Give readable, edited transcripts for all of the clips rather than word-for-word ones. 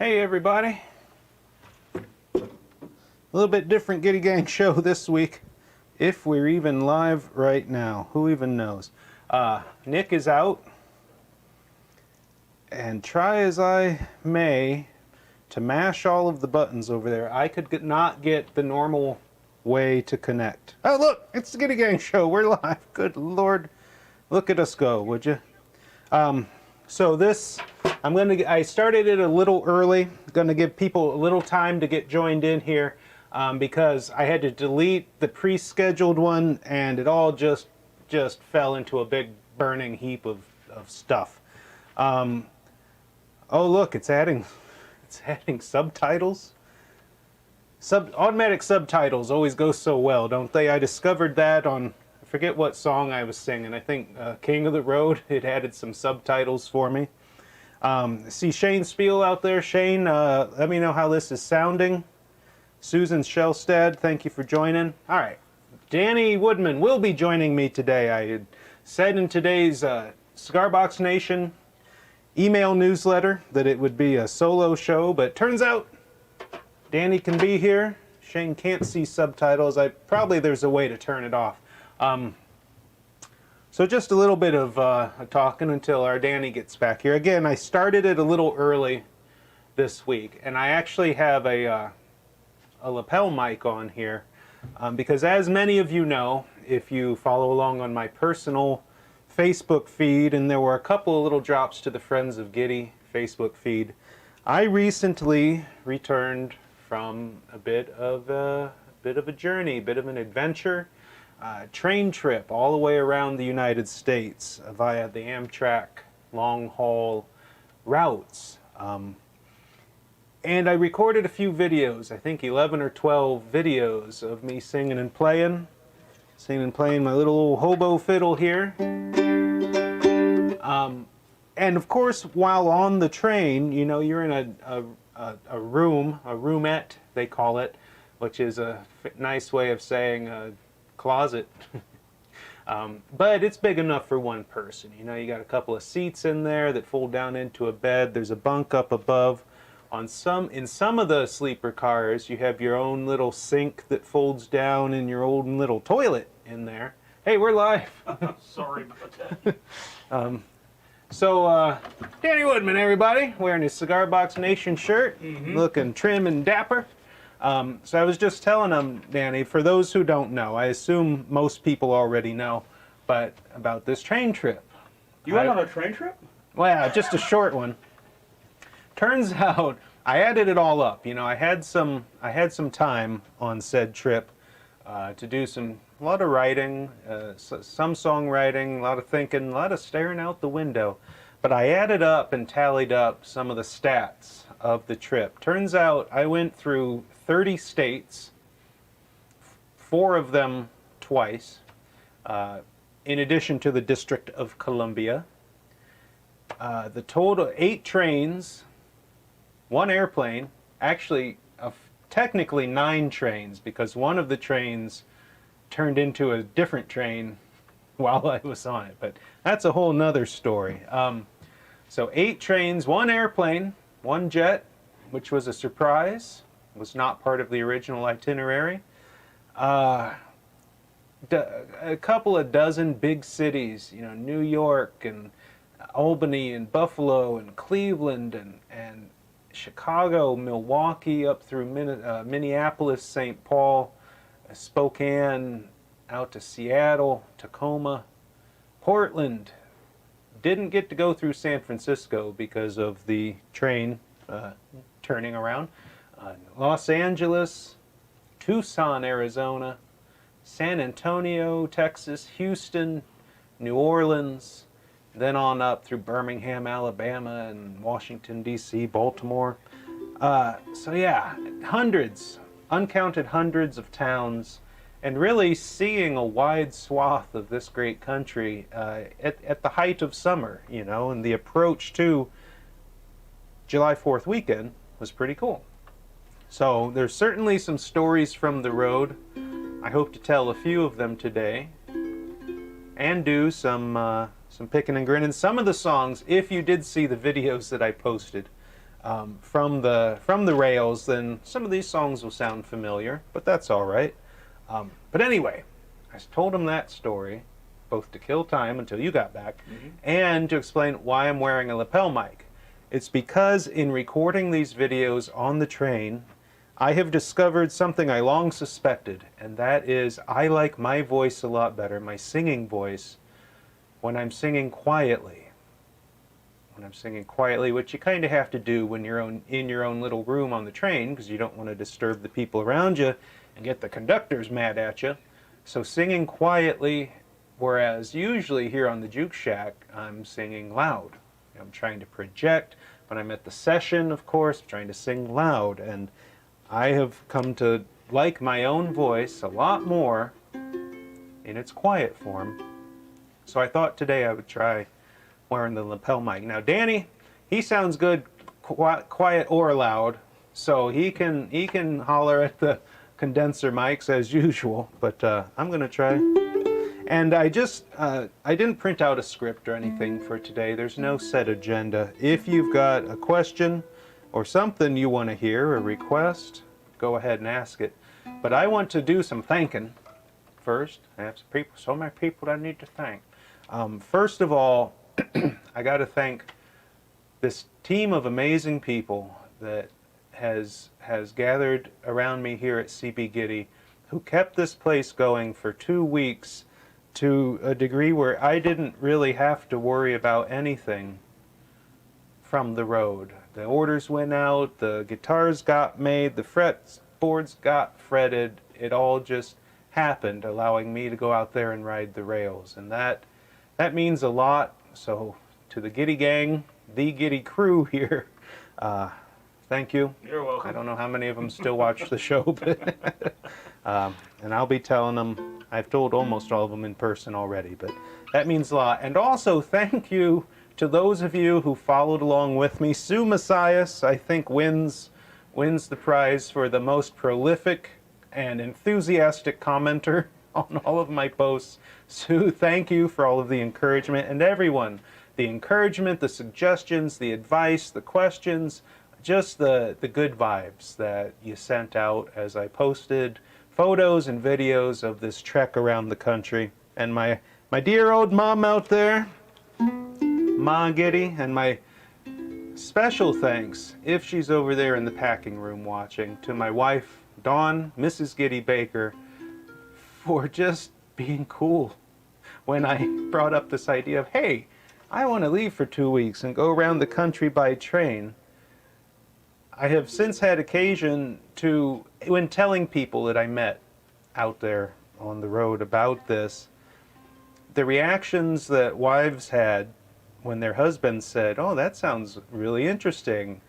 Hey everybody, a little bit different Gitty Gang show this week, if we're even live right now, who even knows. Nick is out, and try as I may to mash all of the buttons over there, I could not get the normal way to connect. Oh look, it's the Gitty Gang show, we're live, good lord, look at us go, would you? So this, I started it a little early, gonna give people a little time to get joined in here because I had to delete the pre-scheduled one and it all just fell into a big burning heap of stuff. Oh look, it's adding subtitles. Automatic subtitles always go so well, don't they? I discovered that on, I forget what song I was singing. I think King of the Road. It added some subtitles for me. See Shane Spiel out there. Shane, let me know how this is sounding. Susan Shellstead, thank you for joining. All right, Danny Woodman will be joining me today. I had said in today's Cigar Box Nation email newsletter that it would be a solo show, but turns out Danny can be here. Shane can't see subtitles. Probably there's a way to turn it off. So just a little bit of talking until our Danny gets back here. Again, I started it a little early this week, and I actually have a lapel mic on here because, as many of you know, if you follow along on my personal Facebook feed, and there were a couple of little drops to the Friends of Gitty Facebook feed, I recently returned from a bit of a journey, a bit of an adventure. Train trip all the way around the United States via the Amtrak long haul routes. And I recorded a few videos, I think 11 or 12 videos of me singing and playing my little old hobo fiddle here. And of course, while on the train, you know, you're in a room, a roomette, they call it, which is a nice way of saying closet. But it's big enough for one person. You know, you got a couple of seats in there that fold down into a bed. There's a bunk up above. In some of the sleeper cars, you have your own little sink that folds down and your own little toilet in there. Hey, we're live. Sorry about that. So, Danny Woodman, everybody, wearing his Cigar Box Nation shirt, looking trim and dapper. So I was just telling them, Danny, for those who don't know, I assume most people already know, but about this train trip. You went on a train trip? Well, just a short one. Turns out I added it all up. You know, I had some time on said trip to do a lot of writing, some songwriting, a lot of thinking, a lot of staring out the window. But I added up and tallied up some of the stats of the trip. Turns out I went through 30 states, 4 of them twice, in addition to the District of Columbia. The total, 8 trains, 1 airplane, actually technically 9 trains, because one of the trains turned into a different train while I was on it, but that's a whole nother story. So 8 trains, 1 airplane, 1 jet, which was a surprise, was not part of the original itinerary. A couple of dozen big cities, you know, New York and Albany and Buffalo and Cleveland and Chicago, Milwaukee, up through Minneapolis, St. Paul, Spokane, out to Seattle, Tacoma, Portland. Didn't get to go through San Francisco because of the train turning around. Los Angeles, Tucson, Arizona, San Antonio, Texas, Houston, New Orleans, then on up through Birmingham, Alabama, and Washington, D.C., Baltimore. So yeah, uncounted hundreds of towns, and really seeing a wide swath of this great country at the height of summer, you know, and the approach to July 4th weekend was pretty cool. So there's certainly some stories from the road. I hope to tell a few of them today, and do some picking and grinning. Some of the songs, if you did see the videos that I posted, from the rails, then some of these songs will sound familiar, but that's all right. But anyway, I told him that story, both to kill time until you got back, and to explain why I'm wearing a lapel mic. It's because in recording these videos on the train, I have discovered something I long suspected, and that is I like my voice a lot better, my singing voice, when I'm singing quietly. When I'm singing quietly, which you kind of have to do when you're in your own little room on the train, because you don't want to disturb the people around you and get the conductors mad at you. So singing quietly, whereas usually here on the Juke Shack, I'm singing loud. I'm trying to project. When I'm at the session, of course, I'm trying to sing loud. And I have come to like my own voice a lot more in its quiet form. So I thought today I would try wearing the lapel mic. Now Danny, he sounds good quiet or loud, so he can holler at the condenser mics as usual, but I'm gonna try. And I didn't print out a script or anything for today. There's no set agenda. If you've got a question or something you want to hear, a request, go ahead and ask it. But I want to do some thanking first. I have some people, so many people that I need to thank. First of all, I got to thank this team of amazing people that has gathered around me here at CB Gitty, who kept this place going for 2 weeks to a degree where I didn't really have to worry about anything from the road. The orders went out, the guitars got made, the fretboards got fretted. It all just happened, allowing me to go out there and ride the rails. And that means a lot. So to the Gitty Gang, the Gitty crew here, thank you. You're welcome. I don't know how many of them still watch the show, but and I'll be telling them. I've told almost all of them in person already, but that means a lot. And also thank you to those of you who followed along with me. Sue Messias, I think, wins the prize for the most prolific and enthusiastic commenter on all of my posts. Sue, thank you for all of the encouragement, and everyone. The encouragement, the suggestions, the advice, the questions, just the good vibes that you sent out as I posted photos and videos of this trek around the country. And my dear old mom out there, Ma Gitty, and my special thanks, if she's over there in the packing room watching, to my wife, Dawn, Mrs. Gitty Baker, for just being cool when I brought up this idea of, hey, I want to leave for 2 weeks and go around the country by train. I have since had occasion to, when telling people that I met out there on the road about this, the reactions that wives had when their husbands said, oh, that sounds really interesting,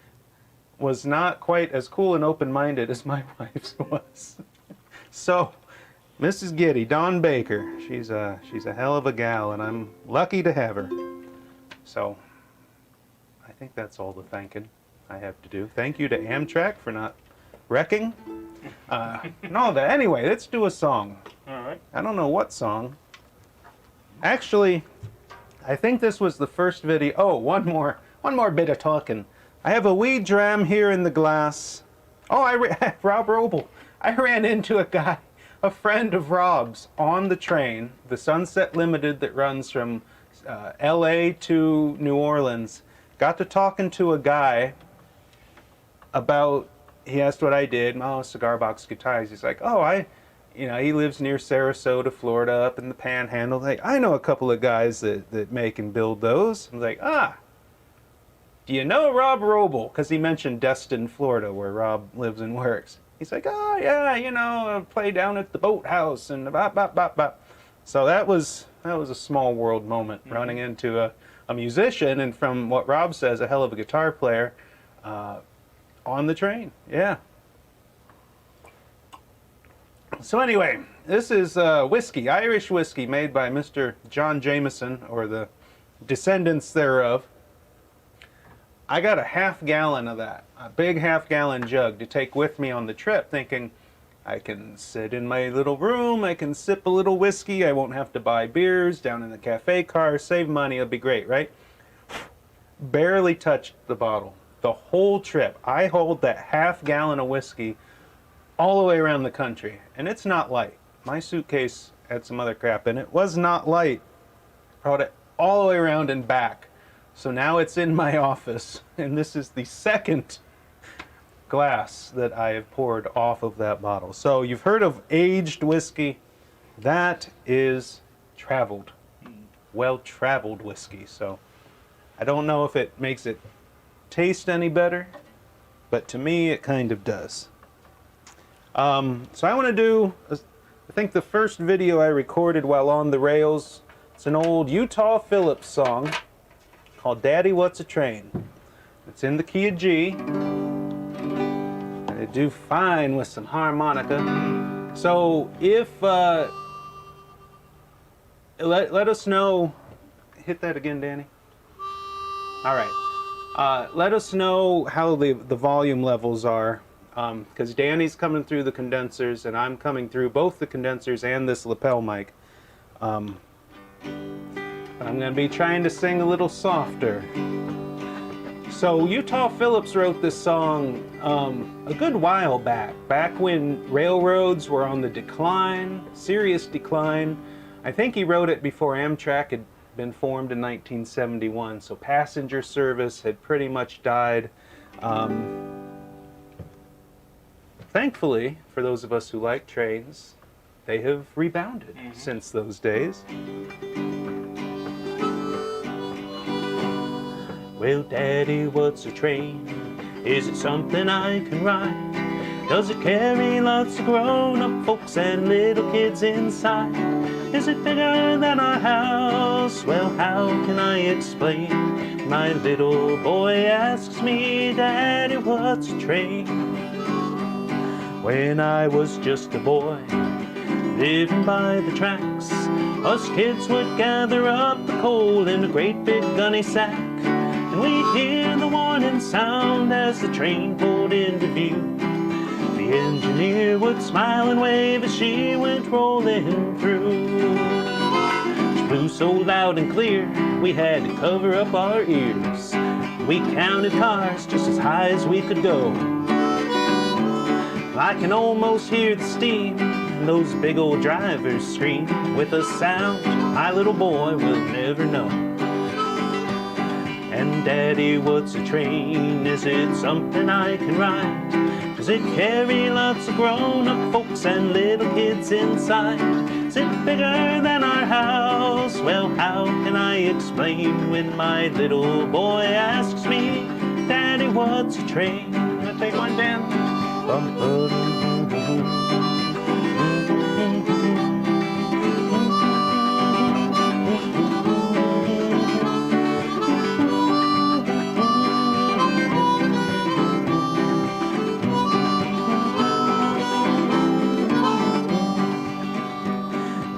was not quite as cool and open-minded as my wife's was. So, Mrs. Gitty, Dawn Baker, she's a hell of a gal, and I'm lucky to have her. So, I think that's all the thanking I have to do. Thank you to Amtrak for not wrecking. Anyway, let's do a song. All right. I don't know what song. Actually, I think this was the first video. Oh, one more bit of talking. I have a wee dram here in the glass. Oh, Rob Roble. I ran into a guy, a friend of Rob's, on the train, the Sunset Limited that runs from L.A. to New Orleans. Got to talking to a guy about, he asked what I did. Oh, cigar box guitars. He's like, oh, he lives near Sarasota, Florida, up in the Panhandle. Like, I know a couple of guys that make and build those. I'm like, do you know Rob Roble? Because he mentioned Destin, Florida, where Rob lives and works. He's like, oh, yeah, I play down at the boathouse and bop, bop, bop, bop. So that was a small world moment, running into a musician, and from what Rob says, a hell of a guitar player, on the train. Yeah. So anyway, this is whiskey, Irish whiskey, made by Mr. John Jameson, or the descendants thereof. I got a half-gallon of that, a big half-gallon jug to take with me on the trip, thinking I can sit in my little room, I can sip a little whiskey, I won't have to buy beers down in the cafe car, save money, it'll be great, right? Barely touched the bottle. the whole trip. I hauled that half-gallon of whiskey all the way around the country, and it's not light. My suitcase had some other crap in it. Was not light. Brought it all the way around and back. So now it's in my office, and this is the second glass that I have poured off of that bottle. So you've heard of aged whiskey. That is traveled, well-traveled whiskey. So I don't know if it makes it taste any better, but to me it kind of does. So I want to do, I think the first video I recorded while on the rails, it's an old Utah Phillips song called Daddy What's a Train. It's in the key of G. And I do fine with some harmonica. So if, let us know, hit that again, Danny. All right. Let us know how the volume levels are, because Danny's coming through the condensers and I'm coming through both the condensers and this lapel mic. I'm going to be trying to sing a little softer. So Utah Phillips wrote this song a good while back when railroads were on the decline, serious decline. I think he wrote it before Amtrak had been formed in 1971, so passenger service had pretty much died. Thankfully, for those of us who like trains, they have rebounded since those days. Well, Daddy, what's a train? Is it something I can ride? Does it carry lots of grown-up folks and little kids inside? Is it bigger than our house? Well, how can I explain? My little boy asks me, Daddy, what's a train? When I was just a boy, living by the tracks, us kids would gather up the coal in a great big gunny sack. And we'd hear the warning sound as the train pulled into view. The engineer would smile and wave as she went rolling through. She blew so loud and clear, we had to cover up our ears. We counted cars just as high as we could go. I can almost hear the steam and those big old drivers scream with a sound my little boy will never know. And Daddy, what's a train? Is it something I can ride? Does it carry lots of grown-up folks and little kids inside? Is it bigger than our house? Well, how can I explain when my little boy asks me, Daddy, what's a train? Wanna take one, Dan?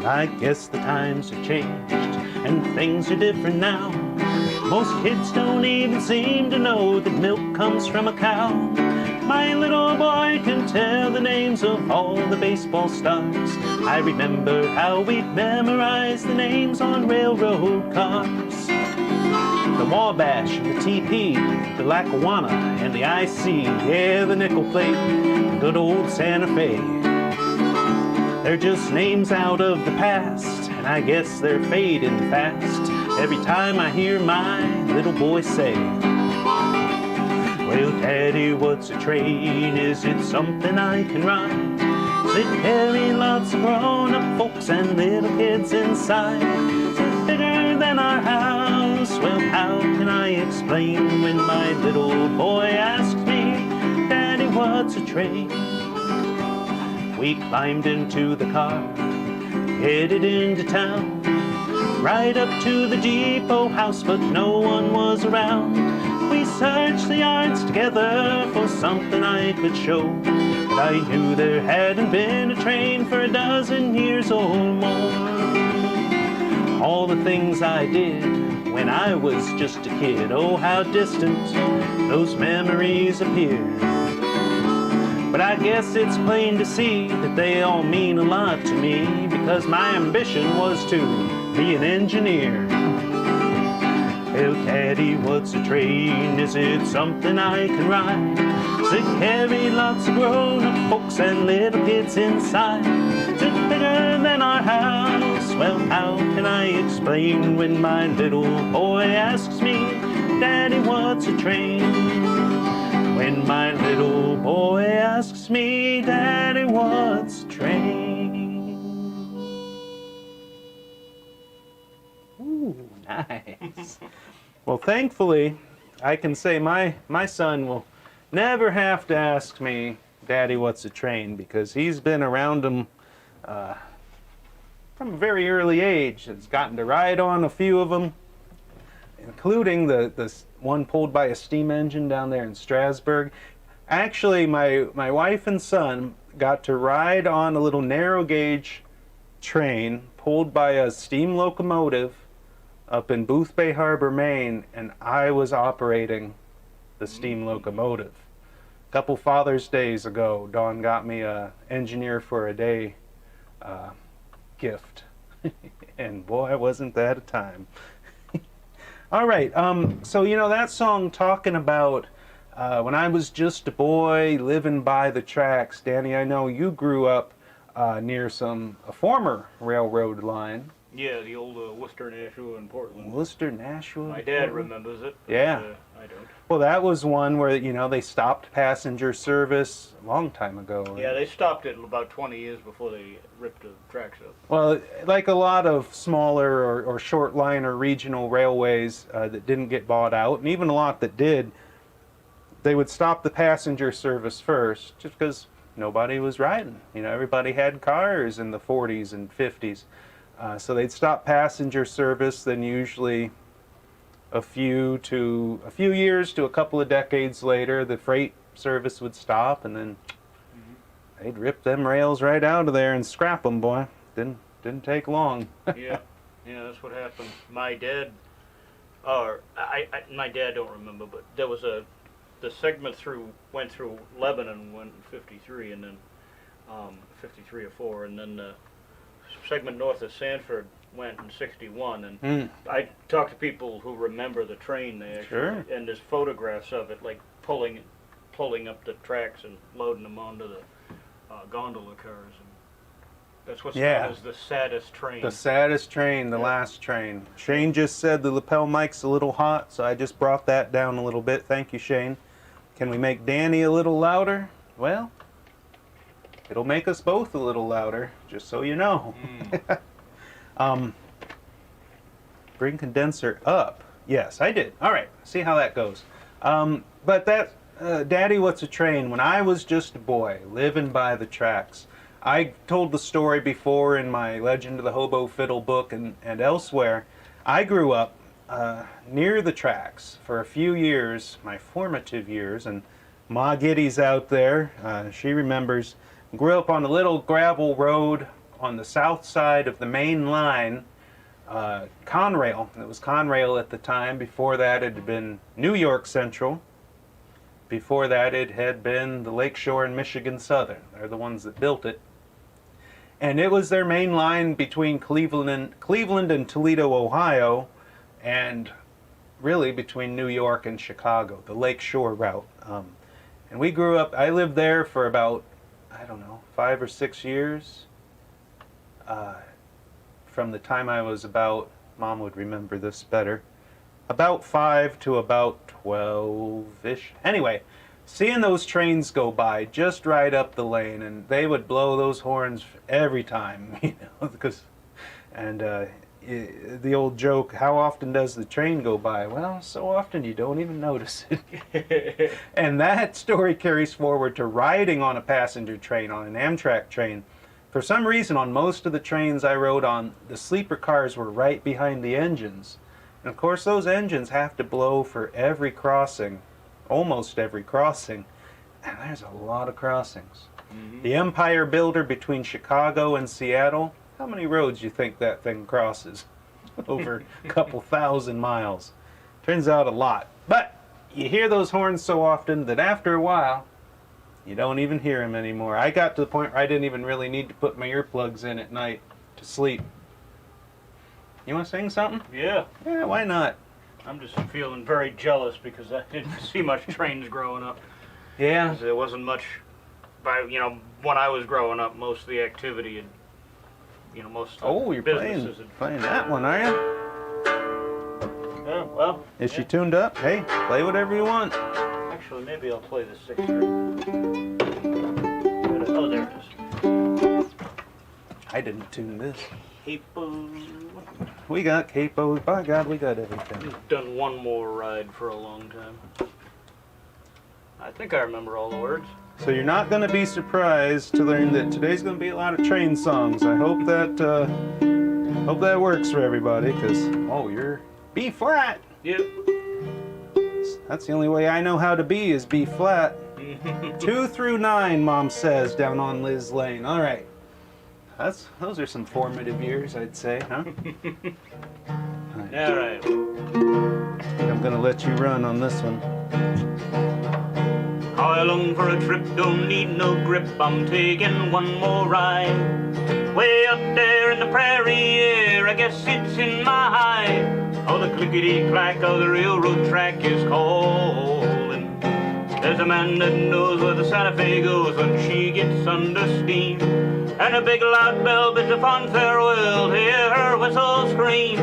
I guess the times have changed and things are different now. Most kids don't even seem to know that milk comes from a cow. My little boy can tell the names of all the baseball stars. I remember how we'd memorize the names on railroad cars. The Wabash, the TP, the Lackawanna, and the IC. Yeah, the nickel plate, the good old Santa Fe. They're just names out of the past, and I guess they're fading fast every time I hear my little boy say, well, Daddy, what's a train? Is it something I can ride? Does it carry lots of grown-up folks and little kids inside? Is it bigger than our house? Well, how can I explain when my little boy asks me, Daddy, what's a train? We climbed into the car, headed into town, right up to the depot house, but no one was around. We searched the yards together for something I could show, but I knew there hadn't been a train for a dozen years or more. All the things I did when I was just a kid, oh, how distant those memories appear. But I guess it's plain to see that they all mean a lot to me, because my ambition was to be an engineer. Well, Daddy, what's a train? Is it something I can ride? To carry lots of grown-up folks and little kids inside? Is it bigger than our house? Well, how can I explain when my little boy asks me, Daddy, what's a train? When my little boy asks me, Daddy, what's a train? Ooh, nice. Well, thankfully, I can say my son will never have to ask me, Daddy, what's a train? Because he's been around them from a very early age. Has gotten to ride on a few of them, including the one pulled by a steam engine down there in Strasbourg. Actually, my wife and son got to ride on a little narrow gauge train pulled by a steam locomotive up in Boothbay Harbor, Maine, and I was operating the steam locomotive. A couple Father's Days ago, Dawn got me a engineer for a day gift. And boy, wasn't that a time. All right, so you know that song talking about when I was just a boy living by the tracks. Danny, I know you grew up near a former railroad line. Yeah, the old Worcester, Nashua, and Portland. Worcester, Nashua. My dad remembers it. But, yeah. I don't. Well, that was one where, you know, they stopped passenger service a long time ago. Right? Yeah, they stopped it about 20 years before they ripped the tracks up. Well, like a lot of smaller or short line or regional railways that didn't get bought out, and even a lot that did, they would stop the passenger service first just because nobody was riding. You know, everybody had cars in the 40s and 50s. So they'd stop passenger service, then usually a few years to a couple of decades later, the freight service would stop, and then they'd rip them rails right out of there and scrap them, boy. Didn't take long. Yeah, that's what happened. My dad, my dad don't remember, but there was the segment went through Lebanon, went in 53, and then 53 or 4, and then the segment north of Sanford went in 61, and I talked to people who remember the train there. Sure. And there's photographs of it, like pulling up the tracks and loading them onto the gondola cars. And that's what's known as the saddest train. The saddest train, the last train. Shane just said the lapel mic's a little hot, so I just brought that down a little bit. Thank you, Shane. Can we make Danny a little louder? Well, it'll make us both a little louder, just so you know. Bring condenser up. Yes, I did. All right, see how that goes. But that, Daddy, what's a train? When I was just a boy, living by the tracks, I told the story before in my Legend of the Hobo Fiddle book and elsewhere. I grew up near the tracks for a few years, my formative years, and Ma Gitty's out there. She remembers. Grew up on a little gravel road on the south side of the main line, Conrail. It was Conrail at the time. Before that, it had been New York Central. Before that, it had been the Lakeshore and Michigan Southern. They're the ones that built it. And it was their main line between Cleveland and Toledo, Ohio, and really between New York and Chicago, the Lakeshore route. And we grew up, I lived there for about, I don't know, 5 or 6 years. From the time I was about, Mom would remember this better, about 5 to about 12-ish. Anyway, seeing those trains go by just right up the lane, and they would blow those horns every time, you know, because, and the old joke, how often does the train go by? Well, so often you don't even notice it. And that story carries forward to riding on a passenger train, on an Amtrak train. For some reason, on most of the trains I rode on, the sleeper cars were right behind the engines. And of course, those engines have to blow for every crossing, almost every crossing. And there's a lot of crossings. The Empire Builder between Chicago and Seattle, how many roads do you think that thing crosses? Over a couple thousand miles. Turns out a lot. But you hear those horns so often that after a while, you don't even hear them anymore. I got to the point where I didn't even really need to put my earplugs in at night to sleep. You want to sing something? Yeah. Yeah, why not? I'm just feeling very jealous because I didn't see much trains growing up. Yeah. 'Cause there wasn't much, when I was growing up, most of the activity had, most of the You're businesses playing that one, are you? Yeah, well. Is she tuned up? Hey, play whatever you want. Actually, maybe I'll play the 6 string. Oh, there it is. I didn't tune this. Capo. We got capos. By God, we got everything. I've done one more ride for a long time. I think I remember all the words. So you're not going to be surprised to learn that today's going to be a lot of train songs. I hope that works for everybody, because you're B flat. Yep. That's the only way I know how to be is B flat. 2 through 9, Mom says down on Liz Lane. All right. Those are some formative years, I'd say, huh? All right. I'm gonna let you run on this one. How I long for a trip, don't need no grip, I'm taking one more ride. Way up there in the prairie air, I guess it's in my hide. Oh, the clickety-clack of the railroad track is calling. There's a man that knows where the Santa Fe goes when she gets under steam. And a big loud bell bids a fond farewell, hear her whistle scream.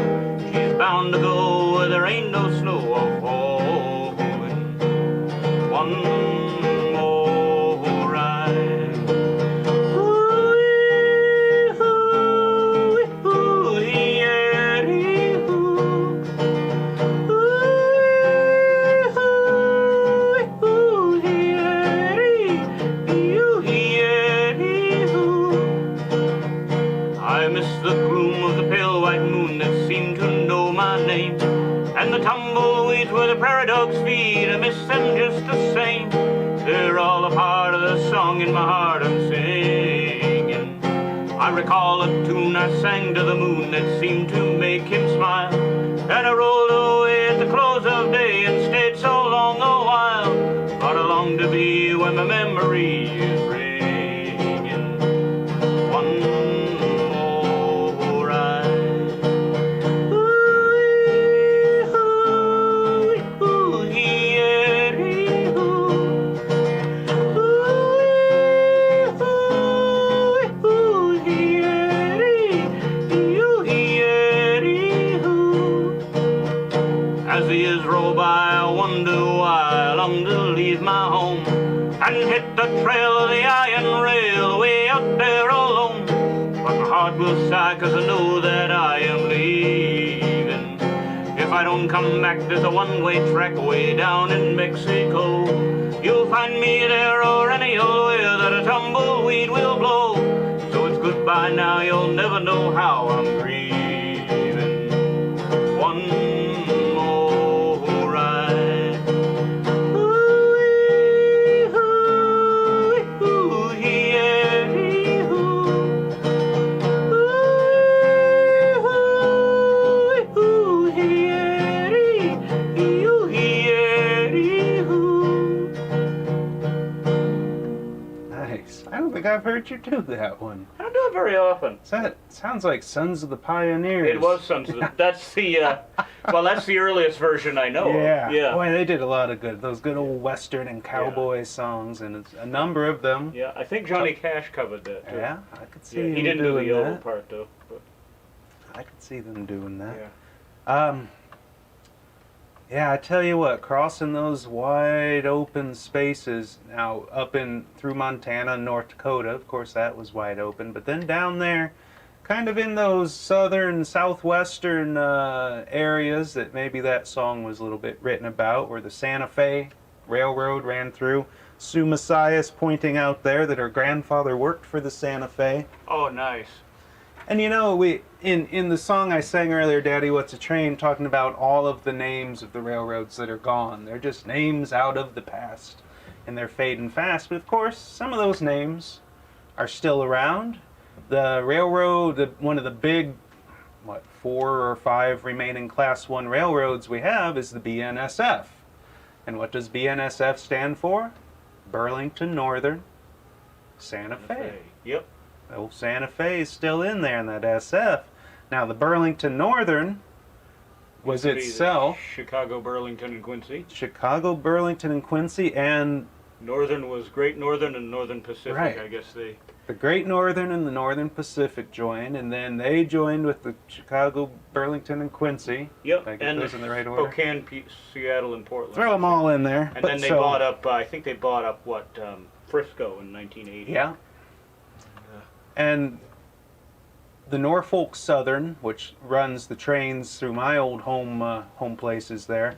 She's bound to go where there ain't no snow or falling. One more ride. Ooh-wee, ooh-wee, ooh-wee, yeah-dee, ooh. Ooh-wee, ooh-wee, ooh-wee, yeah-dee, ooh-wee, yeah-dee, ooh. I miss the gloom of the pale white moon that seemed to know my name, and the tumbleweeds where the prairie dogs feed. I miss them just the same. They're all a part of the song in my heart I'm singing. I recall a tune I sang to the moon that seemed to make him smile, and I rolled away at the close of day and stayed so long a while. But I long to be where my memory is ringing. One more ride. Ooh-wee, ooh-wee, ooh-wee, yeah-dee, ooh. Ooh-wee, ooh-wee, ooh-wee, yeah-dee, ooh-wee, yeah-dee, ooh. As the years roll by, I wonder why I long to leave my home and hit the trail of the iron rail way out there alone. But my heart will sigh 'cause I know that I am leaving. If I don't come back, there's a one-way track way down in Mexico. You'll find me there or any old way that a tumbleweed will blow. So it's goodbye now, you'll never know how I'm grieving. One more ride. Ooh-wee, ooh-wee, ooh-wee, yeah-dee, ooh. Ooh-wee, ooh-wee, yeah-dee, ooh-wee, yeah-dee, ooh. Nice. I don't think I've heard you do that one. I don't do it very often. That sounds like Sons of the Pioneers. It was something. That's the that's the earliest version I know Yeah. of. Yeah. Boy, they did a lot of those good old Western and cowboy songs, and it's a number of them. Yeah, I think Johnny Cash covered that too. Yeah, I could see Yeah, him he didn't do doing the yodel that. part though. But, I could see them doing that. yeah. Yeah, I tell you what, crossing those wide open spaces now up through Montana and North Dakota, of course that was wide open, but then down there, kind of in those southern, southwestern areas that maybe that song was a little bit written about, where the Santa Fe Railroad ran through. Sue Messiah's pointing out there that her grandfather worked for the Santa Fe. Oh, nice. And you know, we in the song I sang earlier, Daddy, What's a Train, talking about all of the names of the railroads that are gone. They're just names out of the past, and they're fading fast. But of course, some of those names are still around. The railroad, one of the big, 4 or 5 remaining Class 1 railroads we have is the BNSF. And what does BNSF stand for? Burlington Northern Santa Fe. Yep. Old Santa Fe is still in there in that SF. Now the Burlington Northern, was Used to be the itself Chicago, Burlington, and Quincy. Chicago, Burlington, and Quincy, and Northern was Great Northern and Northern Pacific. Right. I guess they. the Great Northern and the Northern Pacific joined, and then they joined with the Chicago, Burlington, and Quincy. Yep. If I get And those in the right order. Spokane, Seattle, and Portland. Throw them all in there. And But then they so- bought up. I think they bought up Frisco in 1980. Yeah. And the Norfolk Southern, which runs the trains through my old home places there,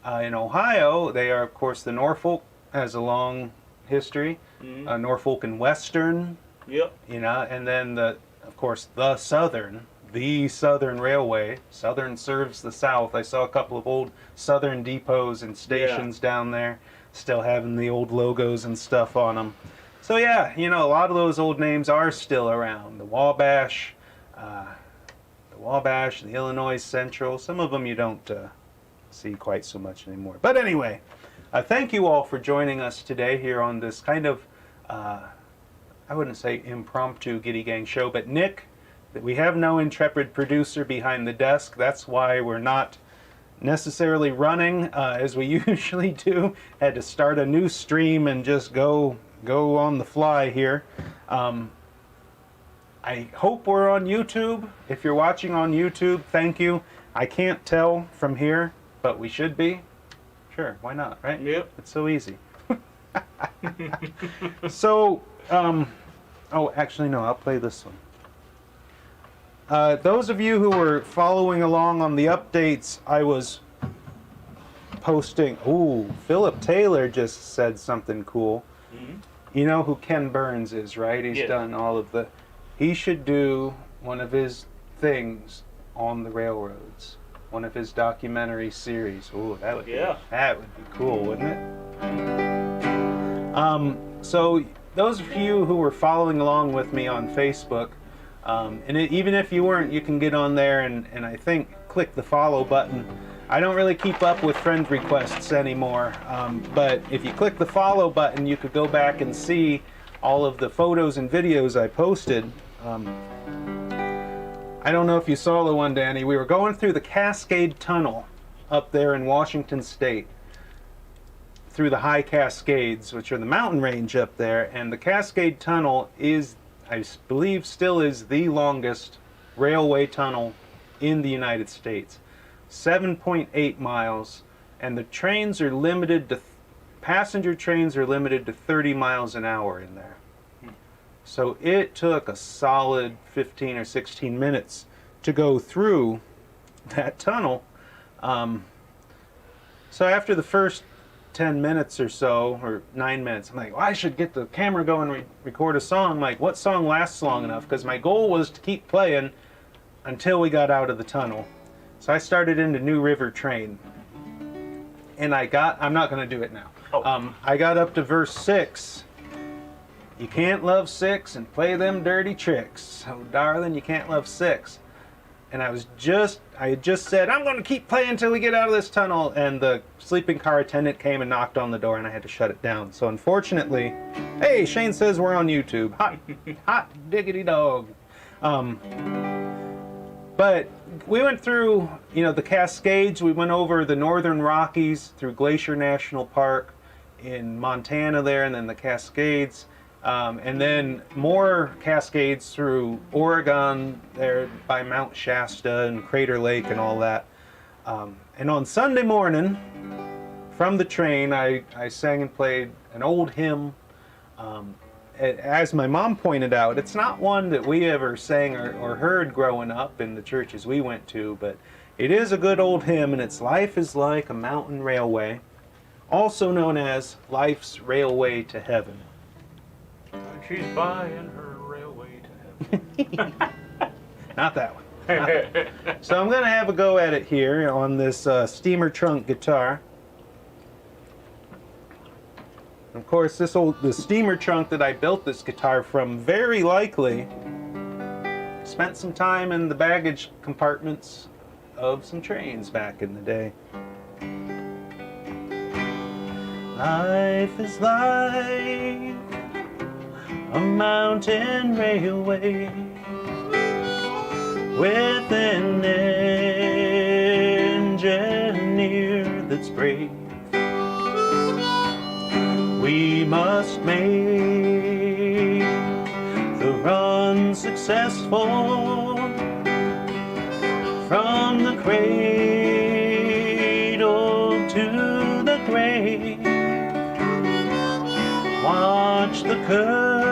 in Ohio, they are, of course, the Norfolk has a long history. Mhm. Norfolk and Western, Yep. and then of course, the Southern Railway. Southern serves the South. I saw a couple of old Southern depots and stations down there, still having the old logos and stuff on them. So yeah, a lot of those old names are still around. The Wabash, the Illinois Central. Some of them you don't see quite so much anymore. But anyway, thank you all for joining us today here on this kind of, I wouldn't say impromptu Gitty Gang show, but Nick, we have no intrepid producer behind the desk. That's why we're not necessarily running as we usually do. Had to start a new stream and just go on the fly here. I hope we're on YouTube. If you're watching on YouTube, thank you. I can't tell from here, but we should be. Sure, why not, right? Yep. It's so easy. So, oh, actually, no, I'll play this one. Those of you who were following along on the updates, I was posting. Ooh, Philip Taylor just said something cool. Mm-hmm. You know who Ken Burns is, right? He's done all of the... He should do one of his things on the railroads. One of his documentary series. Ooh, that would be cool, wouldn't it? So those of you who were following along with me on Facebook, even if you weren't, you can get on there and I think click the follow button. I don't really keep up with friend requests anymore, but if you click the follow button, you could go back and see all of the photos and videos I posted. I don't know if you saw the one, Danny. We were going through the Cascade Tunnel up there in Washington State, through the High Cascades, which are the mountain range up there, and the Cascade Tunnel is, I believe, still is the longest railway tunnel in the United States. 7.8 miles, and the trains are limited to, passenger trains are limited to 30 miles an hour in there. So it took a solid 15 or 16 minutes to go through that tunnel. So after the first 10 minutes or so, or 9 minutes, I'm like, well, I should get the camera going and record a song. I'm like, what song lasts long enough? Because my goal was to keep playing until we got out of the tunnel. So I started into New River Train. And I'm not going to do it now. I got up to verse 6. You can't love 6 and play them dirty tricks. Oh, darling, you can't love 6. And I had just said, I'm going to keep playing until we get out of this tunnel. And the sleeping car attendant came and knocked on the door, and I had to shut it down. So unfortunately, hey, Shane says we're on YouTube. Hot diggity dog. But we went through, the Cascades. We went over the Northern Rockies through Glacier National Park in Montana there, and then the Cascades. And then more Cascades through Oregon there by Mount Shasta and Crater Lake and all that. And on Sunday morning, from the train, I sang and played an old hymn. As my mom pointed out, it's not one that we ever sang or heard growing up in the churches we went to, but it is a good old hymn, and it's Life is Like a Mountain Railway, also known as Life's Railway to Heaven. She's buying her railway to heaven. Not that one. So I'm going to have a go at it here on this steamer trunk guitar. Of course, the steamer trunk that I built this guitar from very likely spent some time in the baggage compartments of some trains back in the day. Life is like a mountain railway with an end grave. We must make the run successful from the cradle to the grave. Watch the curves,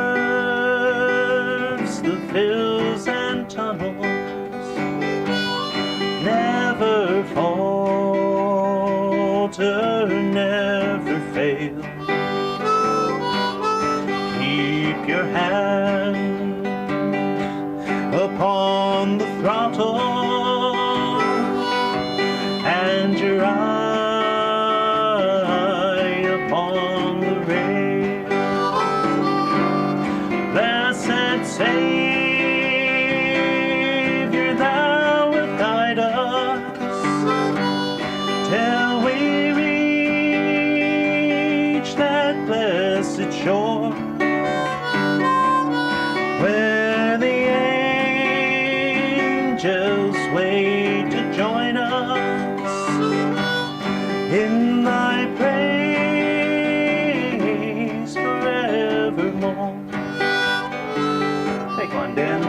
the fills and tunnels, never falter, never fail. Keep your hand upon the throttle and your eye upon the rail. Blessed Savior, thou wilt guide us till we reach that blessed shore, where the angels wait to join us in thy praise forevermore. Take one, Dan.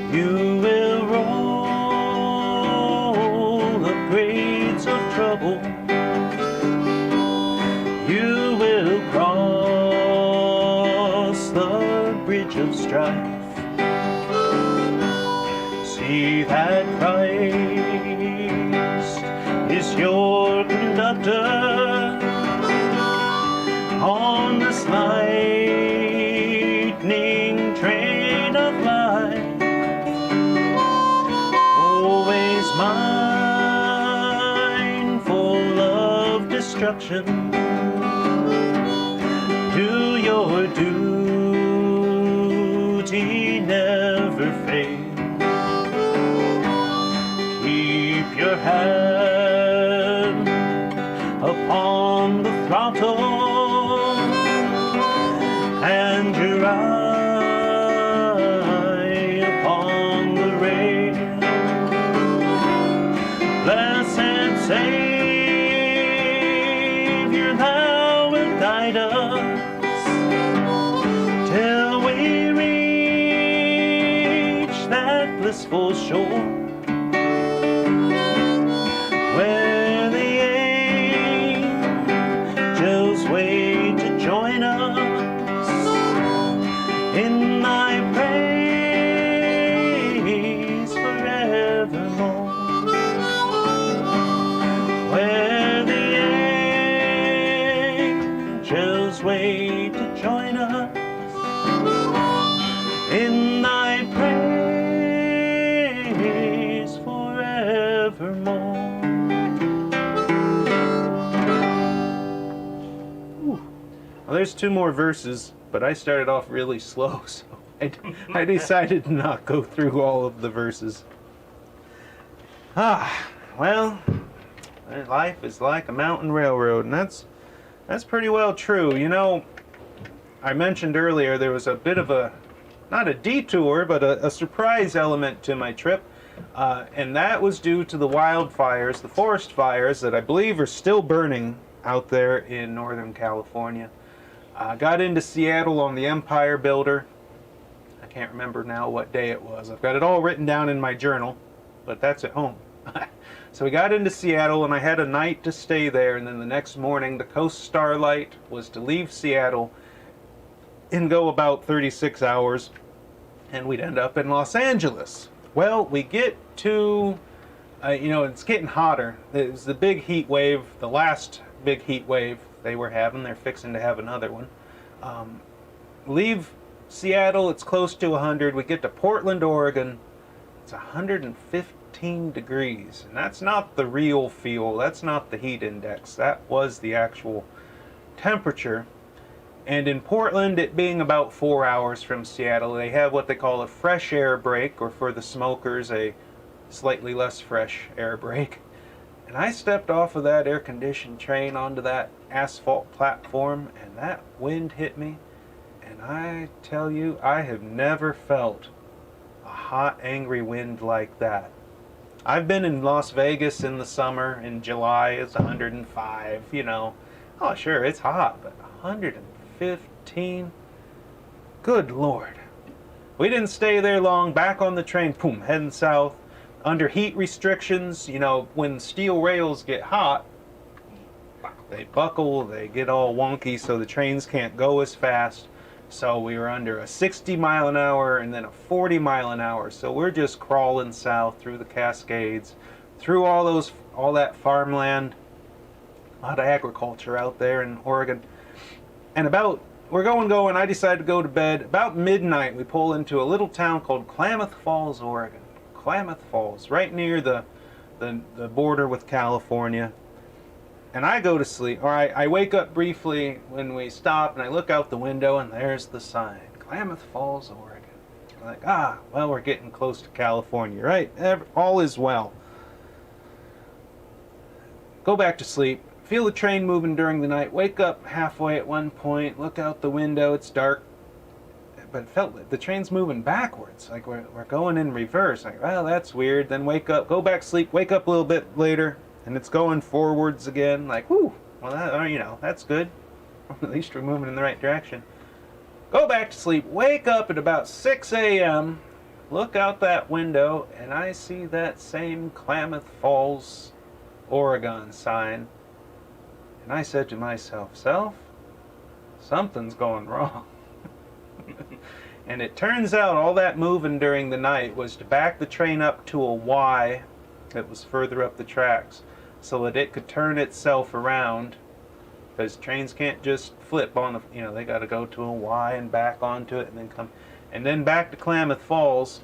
You will roll the grades of trouble. You will cross the bridge of strife. See that Christ is your conductor on this lightning train of life. Always mindful of destruction, do your duty, never fail. Keep your hand upon the throttle and your eye upon the rail. Blessed Savior, thou wilt guide us till we reach that blissful shore, where the angels wait to join us in thy praise forevermore. Where the angels wait to join us in thy praise forevermore. Well, there's two more verses, but I started off really slow, so I decided to not go through all of the verses. Well, life is like a mountain railroad, and that's pretty well true. You know, I mentioned earlier there was a bit of a, not a detour, but a surprise element to my trip, and that was due to the wildfires, the forest fires that I believe are still burning out there in Northern California. Got into Seattle on the Empire Builder. I can't remember now what day it was. I've got it all written down in my journal, but that's at home. So we got into Seattle, and I had a night to stay there, and then the next morning the Coast Starlight was to leave Seattle and go about 36 hours, and we'd end up in Los Angeles. Well, we get to, it's getting hotter. It was the big heat wave, the last big heat wave they were having. They're fixing to have another one. Leave Seattle, it's close to 100. We get to Portland, Oregon. It's 115 degrees, and that's not the real feel. That's not the heat index. That was the actual temperature. And in Portland, it being about 4 hours from Seattle, they have what they call a fresh air break, or for the smokers, a slightly less fresh air break. And I stepped off of that air-conditioned train onto that asphalt platform, and that wind hit me. And I tell you, I have never felt a hot, angry wind like that. I've been in Las Vegas in the summer. In July, it's 105, Oh, sure, it's hot, but 115? Good Lord. We didn't stay there long. Back on the train, boom, heading south. Under heat restrictions, when steel rails get hot, they buckle, they get all wonky, so the trains can't go as fast. So we were under a 60 mile an hour and then a 40 mile an hour. So we're just crawling south through the Cascades, through all that farmland, a lot of agriculture out there in Oregon. And we're going, I decided to go to bed. About midnight, we pull into a little town called Klamath Falls, Oregon. Klamath Falls, right near the border with California. And I go to sleep, or I wake up briefly when we stop, and I look out the window, and there's the sign, Klamath Falls, Oregon. I'm like, well, we're getting close to California, right? All is well. Go back to sleep, feel the train moving during the night, wake up halfway at one point, look out the window, it's dark, but it felt like the train's moving backwards, like we're going in reverse. Like, well, that's weird. Then wake up, go back to sleep, wake up a little bit later, and it's going forwards again. Like, whoo, well, that's good. At least we're moving in the right direction. Go back to sleep, wake up at about 6 a.m., look out that window, and I see that same Klamath Falls, Oregon sign. And I said to myself, something's going wrong. And it turns out all that moving during the night was to back the train up to a Y that was further up the tracks so that it could turn itself around, because trains can't just flip on they got to go to a Y and back onto it and then come and then back to Klamath Falls,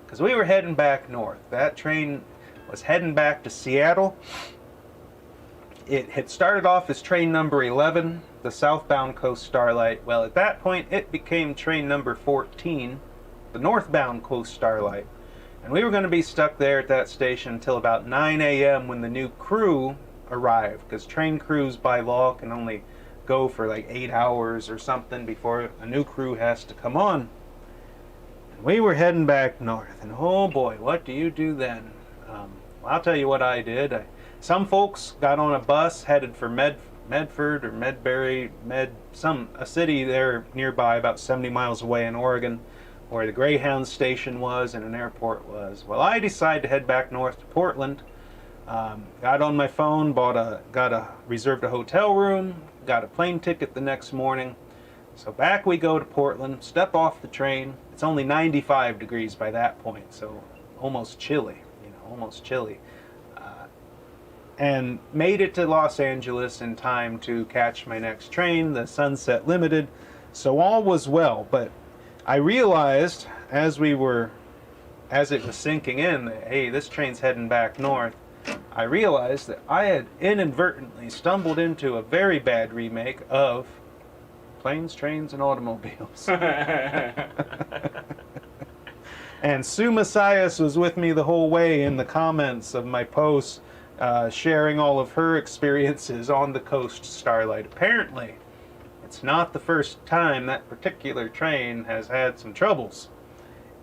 because we were heading back north. That train was heading back to Seattle. It had started off as train number 11, the southbound Coast Starlight. Well, at that point, it became train number 14, the northbound Coast Starlight. And we were going to be stuck there at that station until about 9 a.m. when the new crew arrived, because train crews by law can only go for like 8 hours or something before a new crew has to come on. And we were heading back north, and oh boy, what do you do then? Well, I'll tell you what I did. Some folks got on a bus headed for Medford or Medbury, a city there nearby about 70 miles away in Oregon, where the Greyhound station was and an airport was. Well, I decided to head back north to Portland. Got on my phone, reserved a hotel room, got a plane ticket the next morning. So back we go to Portland, step off the train. It's only 95 degrees by that point, so almost chilly, and made it to Los Angeles in time to catch my next train, the Sunset Limited. So all was well, but I realized as it was sinking in that, hey, this train's heading back north, I realized that I had inadvertently stumbled into a very bad remake of Planes, Trains, and Automobiles. And Sue Messias was with me the whole way in the comments of my posts, sharing all of her experiences on the Coast Starlight. Apparently, it's not the first time that particular train has had some troubles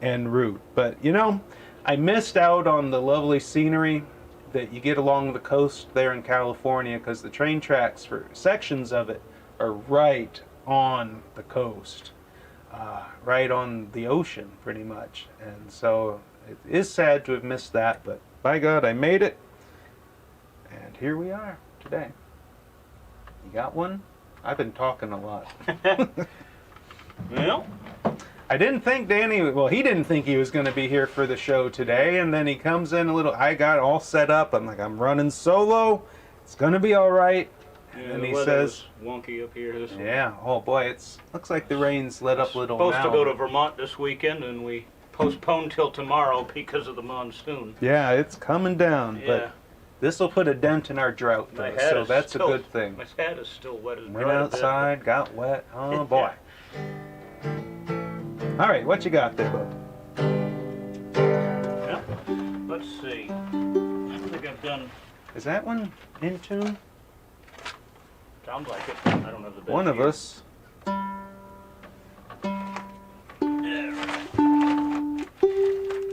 en route. But, I missed out on the lovely scenery that you get along the coast there in California, because the train tracks for sections of it are right on the coast, right on the ocean, pretty much. And so it is sad to have missed that, but by God, I made it. And here we are today. You got one? I've been talking a lot. Well, I didn't think Danny, well, he didn't think he was going to be here for the show today, and then he comes in a little, I got all set up. I'm like, I'm running solo. It's going to be all right. yeah, And the he weather says, was wonky up here this week. yeah, oh boy, looks like the rain's let up a little Supposed now. to go to Vermont this weekend, and we postponed till tomorrow because of the monsoon. Yeah, it's coming down, Yeah. but this will put a dent in our drought, My though, hat so is that's still- a good thing. My hat is still wet as Went dried a bit, outside, got wet, oh boy. All right, what you got there, bud? Yeah. Let's see. I think I've done. Is that one in tune? Sounds like it. I don't have the best One of ear. us.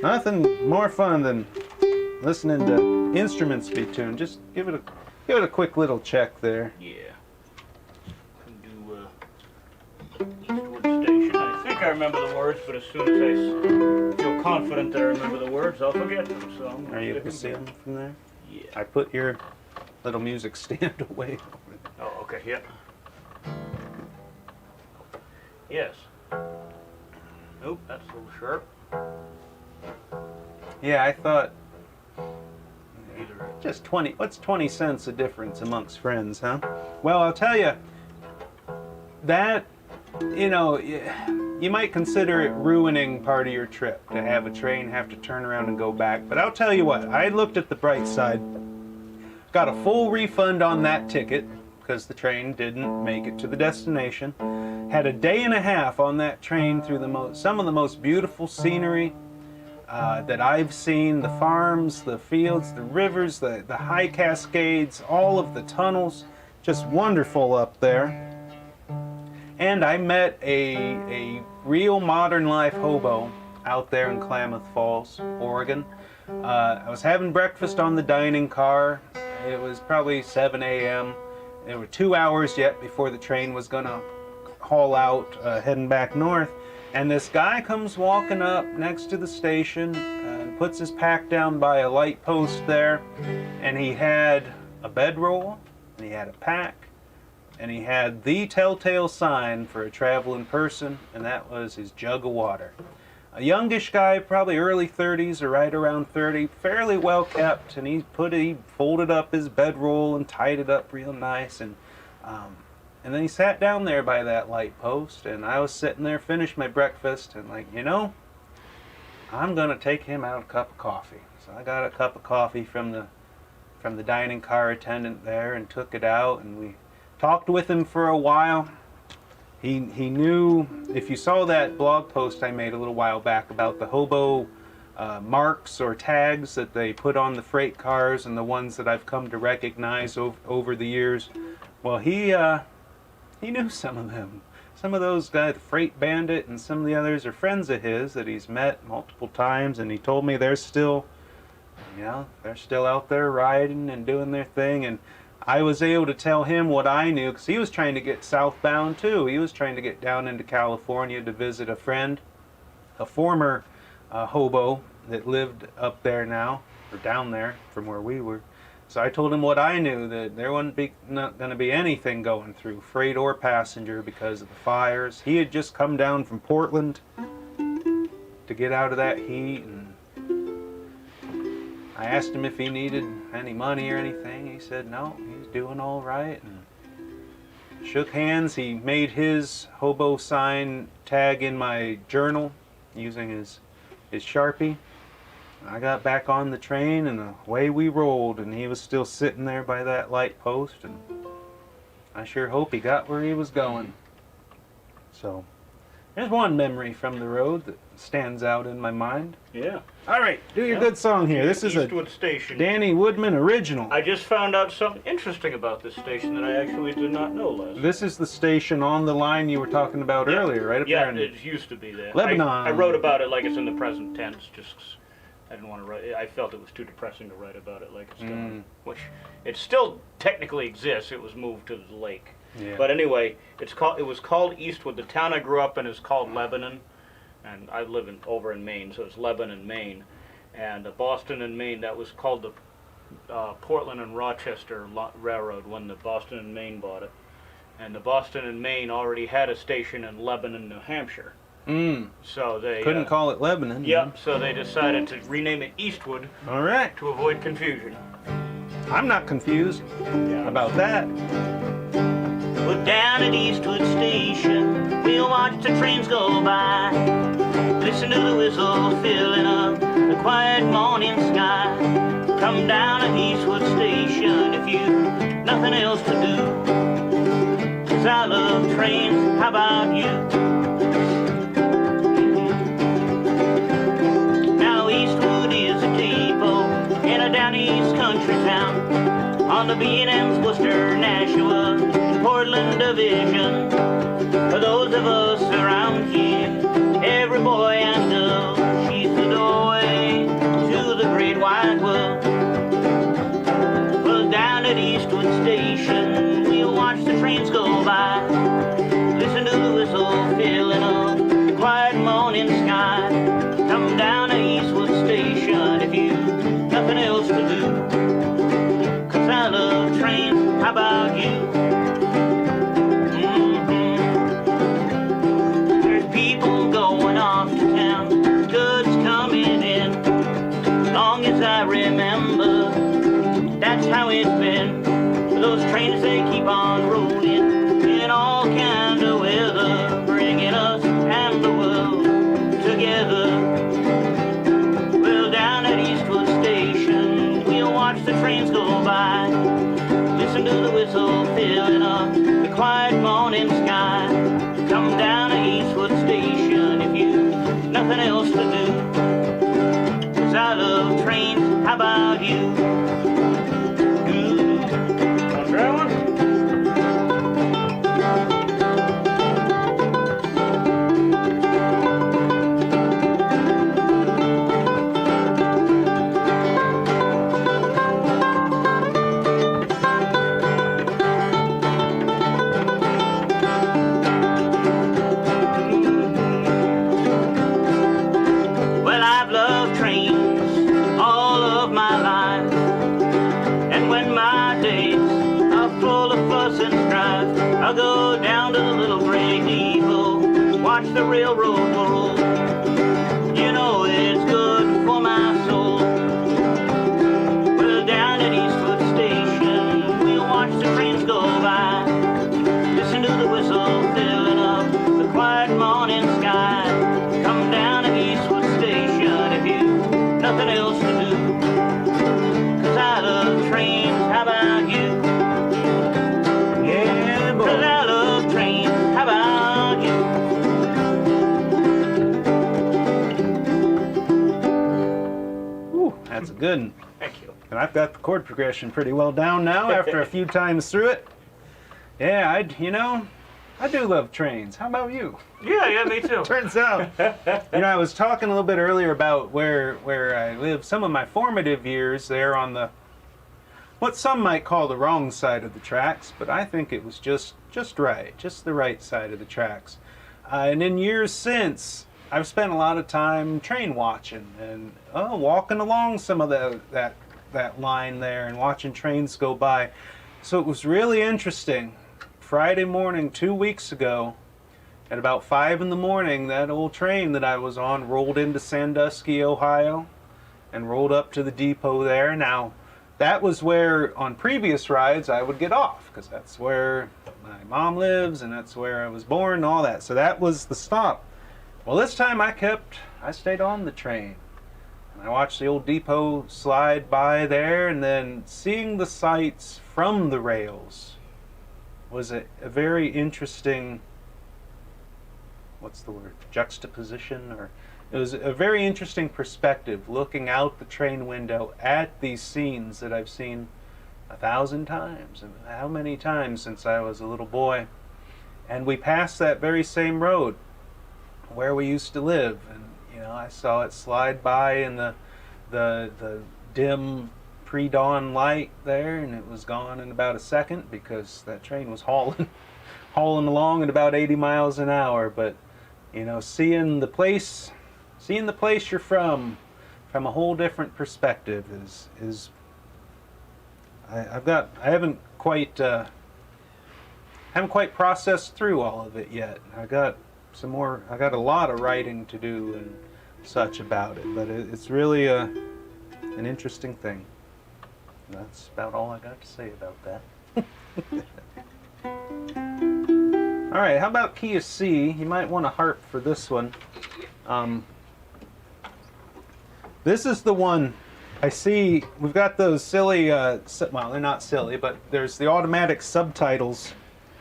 Nothing more fun than listening to instruments be tuned. Just give it a quick little check there. Yeah. Can do Eastwood Station. I think I remember the words, but as soon as I feel confident that I remember the words, I'll forget them. So I'm gonna Are you able stick to see 'em them from there? Yeah. I put your little music stand away. Oh, okay. Yep. Yes. Nope, that's a little sharp. Yeah, I thought Either. just 20. What's 20 cents a difference amongst friends, huh? Well, I'll tell you that, you know, you might consider it ruining part of your trip to have a train have to turn around and go back. But I'll tell you what, I looked at the bright side. Got a full refund on that ticket because the train didn't make it to the destination. Had a day and a half on that train through some of the most beautiful scenery that I've seen. The farms, the fields, the rivers, the high cascades, all of the tunnels. Just wonderful up there. And I met a real modern life hobo out there in Klamath Falls, Oregon. I was having breakfast on the dining car. It was probably 7 a.m. There were 2 hours yet before the train was gonna haul out, heading back north. And this guy comes walking up next to the station and puts his pack down by a light post there. And he had a bedroll, and he had a pack, and he had the telltale sign for a traveling person, and that was his jug of water. A youngish guy, probably early 30s or right around 30, fairly well kept, and he folded up his bedroll and tied it up real nice, and then he sat down there by that light post, and I was sitting there, finished my breakfast, and like, you know, I'm gonna take him out a cup of coffee. So I got a cup of coffee from the dining car attendant there and took it out, and we talked with him for a while. He knew, if you saw that blog post I made a little while back about the hobo marks or tags that they put on the freight cars and the ones that I've come to recognize over the years, well, he knew some of them. Some of those guys, the Freight Bandit and some of the others, are friends of his that he's met multiple times, and he told me they're still out there riding and doing their thing. And I was able to tell him what I knew, because he was trying to get southbound too. He was trying to get down into California to visit a friend, a former hobo that lived up there now, or down there from where we were. So I told him what I knew, that there wasn't not going to be anything going through, freight or passenger, because of the fires. He had just come down from Portland to get out of that heat, and I asked him if he needed any money or anything. He said no, he's doing all right, and shook hands. He made his hobo sign tag in my journal using his Sharpie. I got back on the train, and away we rolled, and he was still sitting there by that light post, and I sure hope he got where he was going. So there's one memory from the road that stands out in my mind. Yeah. All right, do your Yeah. good song here. This is a Eastwood Station. Danny Woodman original. I just found out something interesting about this station that I actually did not know, Les. This is the station on the line you were talking about earlier, right up Yeah, there in it used to be there. Lebanon. I wrote about it like it's in the present tense, just 'cause I didn't want to write. I felt it was too depressing to write about it like it's gone. Which it still technically exists. It was moved to the lake. Yeah. But anyway, it was called Eastwood. The town I grew up in is called Lebanon, and I live over in Maine, so it's Lebanon, Maine. and Boston and Maine. That was called the Portland and Rochester Railroad when the Boston and Maine bought it. And the Boston and Maine already had a station in Lebanon, New Hampshire. So they couldn't call it Lebanon. Yep. So they decided to rename it Eastwood. All right. To avoid confusion. I'm not confused about that. We're down at Eastwood Station. We'll watch the trains go by. Listen to the whistle filling up the quiet morning sky. Come down to Eastwood Station if you've nothing else to do. 'Cause I love trains, how about you? Now Eastwood is a depot in a down east country town on the B&M's Worcester, Nashua, Portland division. For those of us around here, every boy and girl, she's the doorway to the great wide world. Well, down at Eastwood Station, we'll watch the trains go by. Listen to the whistle filling up the quiet morning sky. Come down to Eastwood Station if you've nothing else to do. 'Cause I love trains, how about you? There's people going off to town, goods coming in. As long as I remember, that's how it's been. Those trains, they keep on rolling in all kind of weather, bringing us and the world together. Well, down at Eastwood Station, we'll watch the trains go by. Listen to the whistle filling up the quiet morning sky. Come down to Eastwood Station if you've nothing else to do. 'Cause I love trains, how about you? Want to try one? Well, I've loved trains all of my life, and when my days are full of fuss and strife, I'll go down to the little gray depot, watch the railroad roll. You know it's good for my soul. Well, down at Eastwood Station, we'll watch the trains go by. Listen to the whistle filling up the quiet morning sky. Come down to Eastwood Station if you've nothing else to do. 'Cause I love trains, how about you? Yeah, boy. 'Cause I love trains, how about you? Ooh, that's a good one. Thank you. And I've got the chord progression pretty well down now after a few times through it. Yeah, I do love trains. How about you? Yeah, me too. Turns out, I was talking a little bit earlier about where I live. Some of my formative years there on the, what some might call the wrong side of the tracks, but I think it was just right, just the right side of the tracks. And in years since, I've spent a lot of time train watching and walking along some of that line there and watching trains go by. So it was really interesting. Friday morning 2 weeks ago, at about 5 in the morning, that old train that I was on rolled into Sandusky, Ohio, and rolled up to the depot there. Now, that was where, on previous rides, I would get off, because that's where my mom lives, and that's where I was born, and all that. So that was the stop. Well, this time I stayed on the train. And I watched the old depot slide by there, and then seeing the sights from the rails was a very interesting, what's the word, juxtaposition, or it was a very interesting perspective, looking out the train window at these scenes that I've seen 1,000 times, and how many times since I was a little boy. And we passed that very same road where we used to live, and I saw it slide by in the dim pre-dawn light there, and it was gone in about a second because that train was hauling along at about 80 miles an hour. But seeing the place you're from from a whole different perspective is I haven't quite processed through all of it yet. I got a lot of writing to do and such about it, but it's really an interesting thing. That's about all I got to say about that. All right, how about key of C? You might want to harp for this one. This is the one I see. We've got those silly, well, they're not silly, but there's the automatic subtitles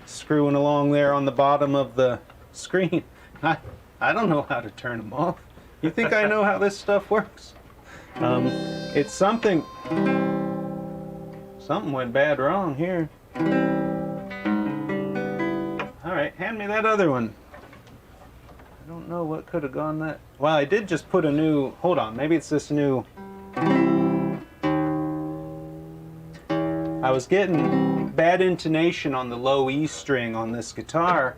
screwing along there on the bottom of the screen. I don't know how to turn them off. You think I know how this stuff works? It's something went bad wrong here. All right, hand me that other one. I don't know what could have gone that. Well, I did just put a new, hold on, maybe it's this new. I was getting bad intonation on the low E string on this guitar,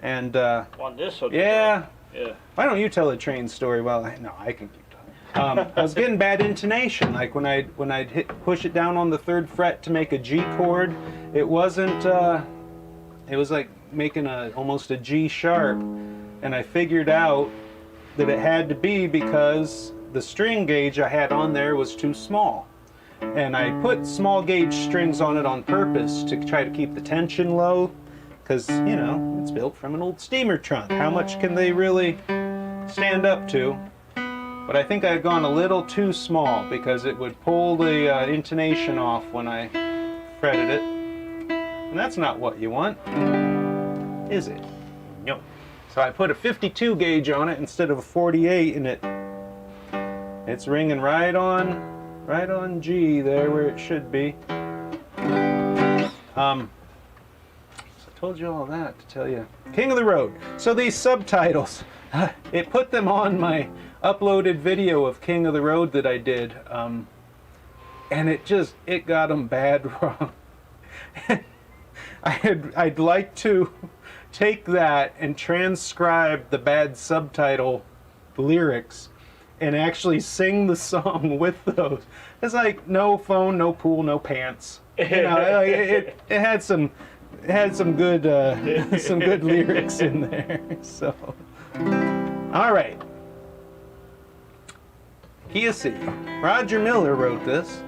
and On this? Or yeah. Yeah. Why don't you tell a train story? Well, no, I can keep talking. I was getting bad intonation, like when I'd push it down on the 3rd fret to make a G chord. It wasn't. It was like making almost a G sharp, and I figured out that it had to be because the string gauge I had on there was too small. And I put small gauge strings on it on purpose to try to keep the tension low, because, you know, it's built from an old steamer trunk. How much can they really stand up to? But I think I had gone a little too small because it would pull the intonation off when I fretted it. And that's not what you want, is it? No. So I put a 52 gauge on it instead of a 48, and it's ringing right on G there where it should be. So I told you all that to tell you. King of the Road. So these subtitles, it put them on my uploaded video of King of the Road that I did, and it got them bad wrong. I'd like to take that and transcribe the bad subtitle lyrics and actually sing the song with those. It's like no phone, no pool, no pants. You know, it had some good lyrics in there. So, all right. Key of C. Roger Miller wrote this.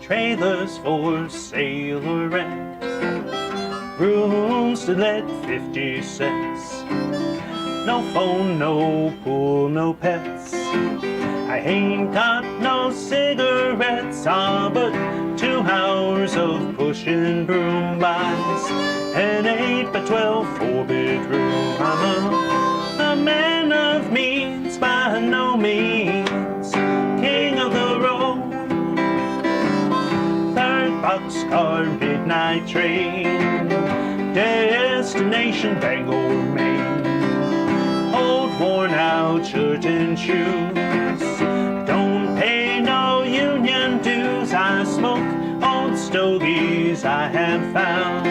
Trailers for sale or rent, rooms to let 50 cents. No phone, no pool, no pets. I ain't got no cigarettes, but 2 hours of pushing broom buys an 8 by 12 4-bedroom. I'm a man of means, by no means king of the road. 3rd boxcar midnight train, destination Bangor, Maine. Old worn out shirt and shoes, don't pay no union dues. I smoke old stogies I have found,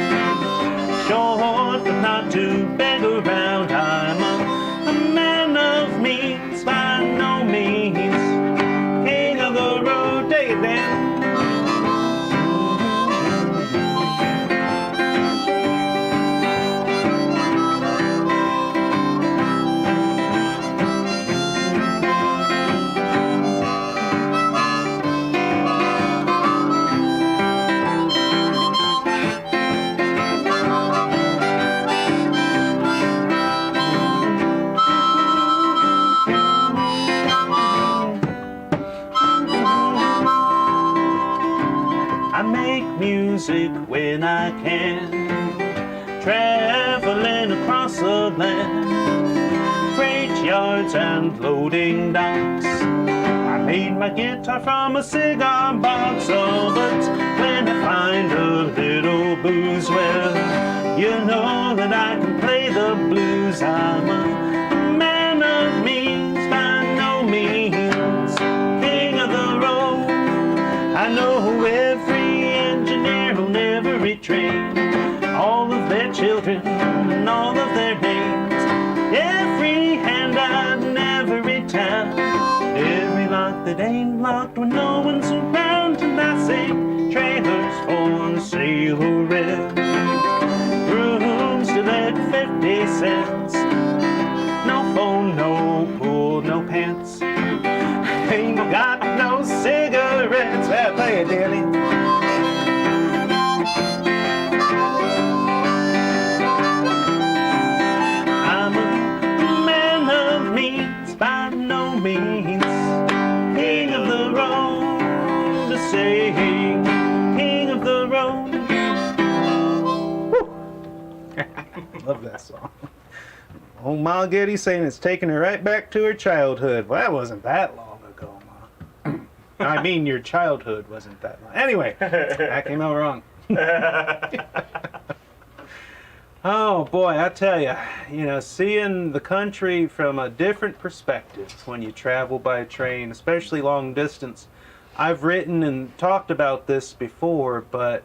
short but not to beg around. I'm a man of means, by no means king of the road. Take it down. Music when I can, traveling across the land, freight yards and loading docks. I made my guitar from a cigar box, oh, but when I find a little booze, well, you know that I can play the blues. I'm a man of means, by no means king of the road. I know every engineer on every train, all of their children and all of their names, every handout in every town, that ain't locked when no one's around, and I sing trailers for sailors, rooms to let 50 cents, no phone, no pool, no pants, ain't got no cigarettes. Well, play it, Danny. I'm a man of means, by no means king of the road, to say king of the road. Woo. Love that song. Old Ma Gitty saying it's taking her right back to her childhood. Well, that wasn't that long ago, Ma. I mean, your childhood wasn't that long. Anyway, that came out wrong. Oh boy, I tell you, seeing the country from a different perspective when you travel by train, especially long distance. I've written and talked about this before, but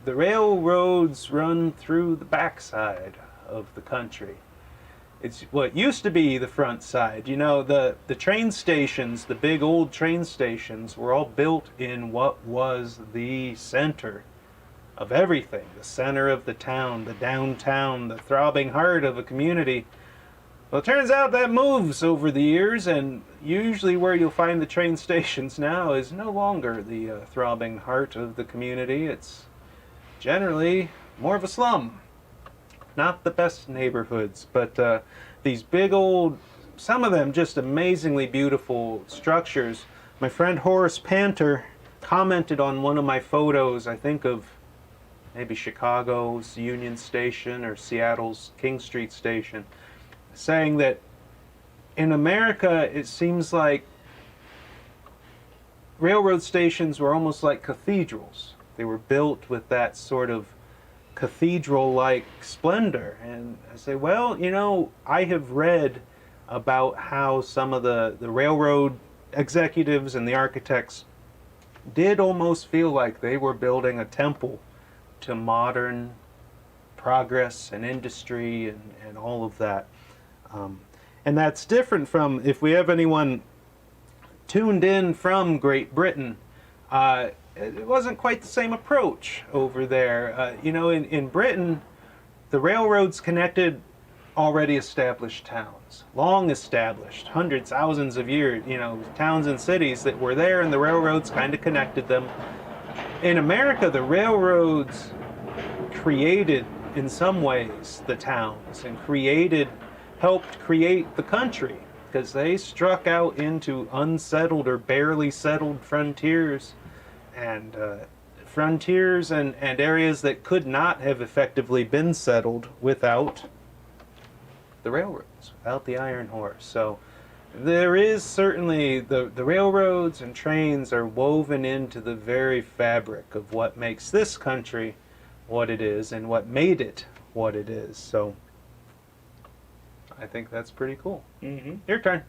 the railroads run through the backside of the country. It's what used to be the front side. The train stations, the big old train stations, were all built in what was the center of everything, the center of the town, the downtown, the throbbing heart of a community. Well, it turns out that moves over the years, and usually where you'll find the train stations now is no longer the throbbing heart of the community. It's generally more of a slum. Not the best neighborhoods, but these big old, some of them just amazingly beautiful structures. My friend Horace Panter commented on one of my photos, I think of maybe Chicago's Union Station or Seattle's King Street Station, saying that in America it seems like railroad stations were almost like cathedrals. They were built with that sort of cathedral-like splendor. And I say, well, I have read about how some of the railroad executives and the architects did almost feel like they were building a temple to modern progress and industry and all of that. And that's different from, if we have anyone tuned in from Great Britain, it wasn't quite the same approach over there. In Britain, the railroads connected already established towns, long established, hundreds, thousands of years, towns and cities that were there, and the railroads kind of connected them. In America, the railroads created, in some ways, the towns and helped create the country, because they struck out into unsettled or barely settled frontiers and areas that could not have effectively been settled without the railroads, without the iron horse. So there is certainly, the railroads and trains are woven into the very fabric of what makes this country what it is and what made it what it is. So I think that's pretty cool. Mm-hmm. Your turn.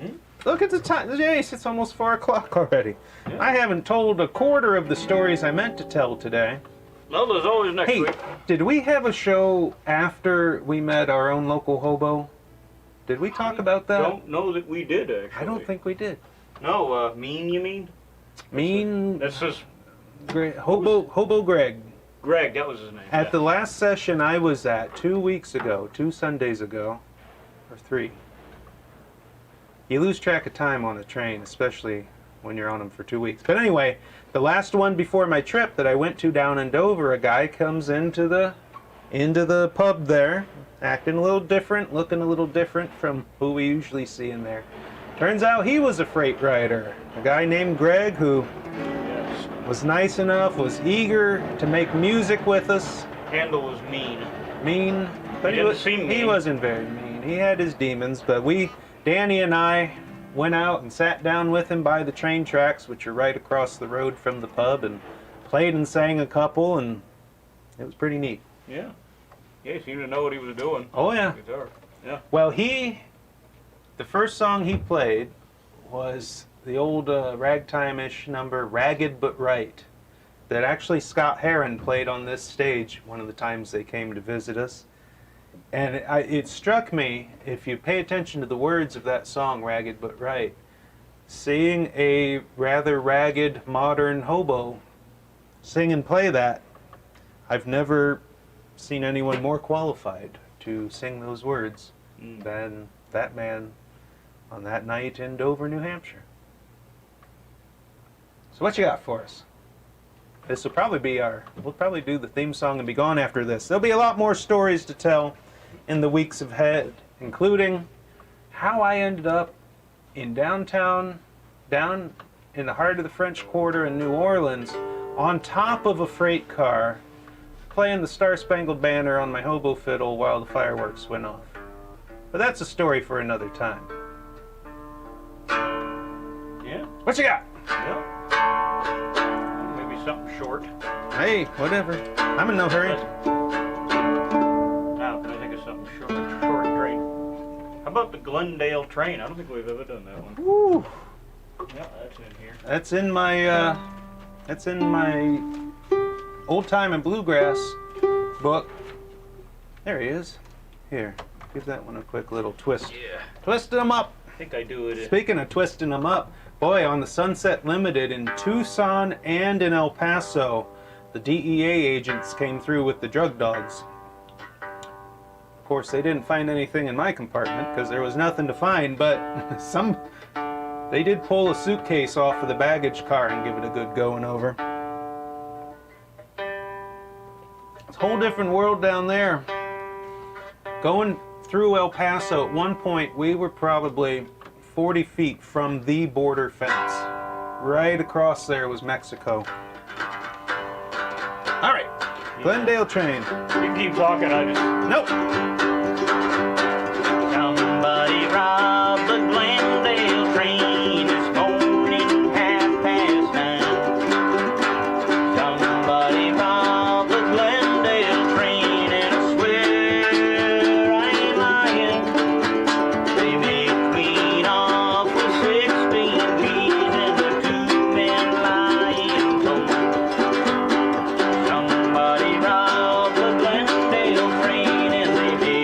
Mm-hmm. Look at the time. Jace, it's almost 4 o'clock already. Yeah. I haven't told a quarter of the stories I meant to tell today. No, there's always next week. Did we have a show after we met our own local hobo? Did we talk about that? I don't know that we did, actually. I don't think we did. No, Mean, you mean? Mean? That's his... Hobo Greg. Greg, that was his name. At the last session I was at 2 weeks ago, 2 Sundays ago, or 3. You lose track of time on a train, especially when you're on them for 2 weeks. But anyway, the last one before my trip that I went to down in Dover, a guy comes into the pub there, acting a little different, looking a little different from who we usually see in there. Turns out he was a freight rider, a guy named Greg who was nice enough, was eager to make music with us. Handle was mean. Mean, but he wasn't very mean. He had his demons, but Danny and I went out and sat down with him by the train tracks, which are right across the road from the pub, and played and sang a couple, and it was pretty neat. Yeah. Yeah, he seemed to know what he was doing. Oh, yeah. Guitar. Yeah. Well, the first song he played was the old ragtime-ish number, Ragged But Right, that actually Scott Heron played on this stage one of the times they came to visit us. And it struck me, if you pay attention to the words of that song, Ragged But Right, seeing a rather ragged modern hobo sing and play that, I've never seen anyone more qualified to sing those words than that man on that night in Dover, New Hampshire. So what you got for us? This will probably be we'll probably do the theme song and be gone after this. There'll be a lot more stories to tell in the weeks ahead, including how I ended up in downtown, down in the heart of the French Quarter in New Orleans, on top of a freight car, playing the Star-Spangled Banner on my hobo fiddle while the fireworks went off. But that's a story for another time. Yeah. What you got? Yeah. Maybe something short. Hey, whatever. I'm in no hurry. Now, I think of something short train. How about the Glendale train? I don't think we've ever done that one. Woo! Yeah, that's in here. That's in my old time and bluegrass book. There he is. Here, give that one a quick little twist. Yeah. Twisting them up. I think I do it. Speaking of twisting them up, boy, on the Sunset Limited in Tucson and in El Paso, the DEA agents came through with the drug dogs. Of course, they didn't find anything in my compartment because there was nothing to find, but they did pull a suitcase off of the baggage car and give it a good going over. It's a whole different world down there. Going through El Paso, at one point we were probably 40 feet from the border fence. Right across there was Mexico. All right, Glendale train. You can keep walking, I just... Nope. Somebody robbed the Glendale train this morning, 9:30. Somebody robbed the Glendale train, and I swear I ain't lying. They made clean off with 16 keys and the 2 men lying cold. Somebody robbed the Glendale train, and they did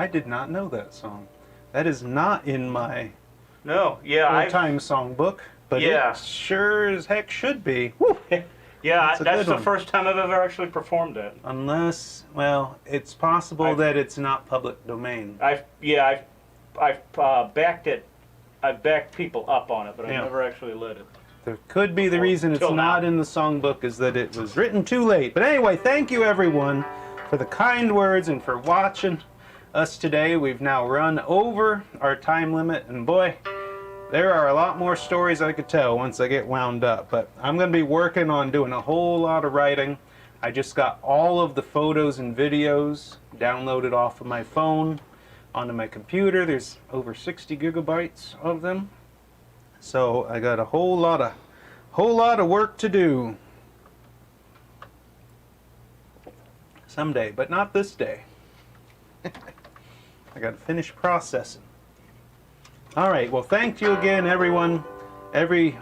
I did not know that song. That is not in my No, yeah, old-time songbook, but Yeah. it sure as heck should be. Woo! yeah, That's a that's good the one. first time I've ever actually performed it. Unless, well, it's possible that it's not public domain. I've backed it. I've backed people up on it, but Yeah. I've never actually led it. There could be the reason it's till not now. in the songbook is that it was written too late. But anyway, thank you everyone for the kind words and for watching us today. We've now run over our time limit, and boy, there are a lot more stories I could tell once I get wound up. But I'm going to be working on doing a whole lot of writing. I just got all of the photos and videos downloaded off of my phone onto my computer. There's over 60 gigabytes of them. So I got a whole lot of work to do someday, but not this day. I got to finish processing. All right, well, thank you again, everyone,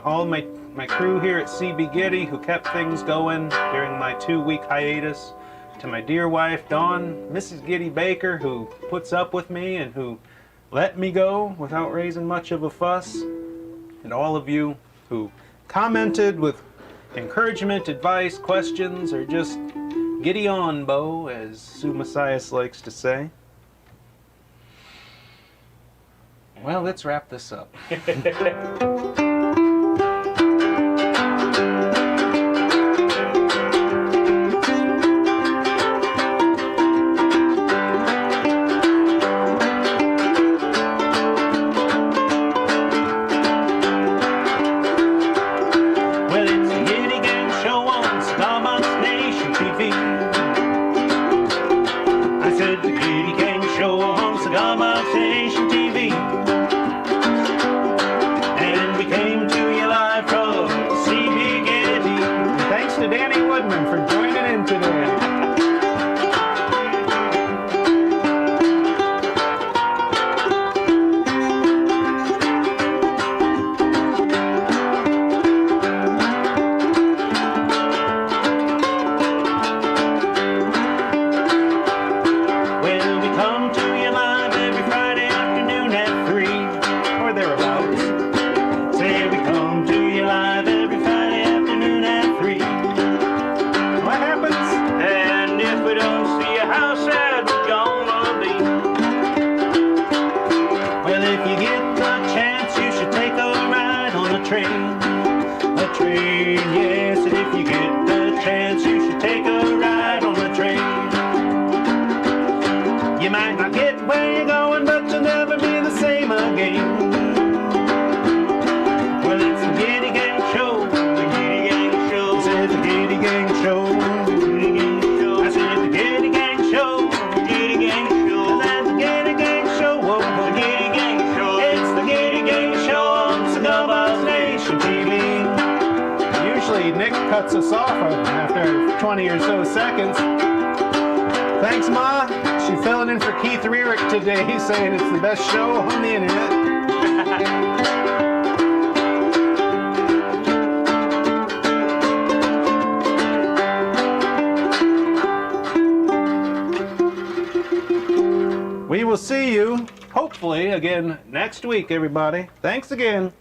all my crew here at CB Gitty who kept things going during my 2-week hiatus. To my dear wife, Dawn, Mrs. Gitty Baker, who puts up with me and who let me go without raising much of a fuss. And all of you who commented with encouragement, advice, questions, or just giddy on, Bo, as Sue Messias likes to say. Well, let's wrap this up. Well, it's the Gitty Gang Show on Cigar Nation TV. I said the Gitty Gang Show on Cigar Nation TV. And we came to you live from CB Gitty. Thanks to Danny Woodman for joining in today. Well, we come to you live every Friday afternoon at 3 or thereabouts. Say we come to you live every Friday afternoon at 3. What happens? And if we don't see you, how sad we're gonna be. Well, if you get the chance, you should take a ride on a train. A train, yes, and if you get the chance, you should take a ride on a train. You might not get where you're going, but you'll never be the same again. Well, it's the Gitty Gang Show, the Gitty Gang Show. I said the Gitty Gang Show, Gitty Gang Show. I said the Gitty Gang Show, Gitty Gang Show. I said the Gitty Gang Show, oh, the Gitty Gang Show. It's the Gitty Gang Show on Cigar Nation TV. Usually Nick cuts us off after 20 or so seconds. Thanks, Ma. She's filling in for Keith Rearick today. He's saying it's the best show on the internet. We will see you, hopefully, again next week, everybody. Thanks again.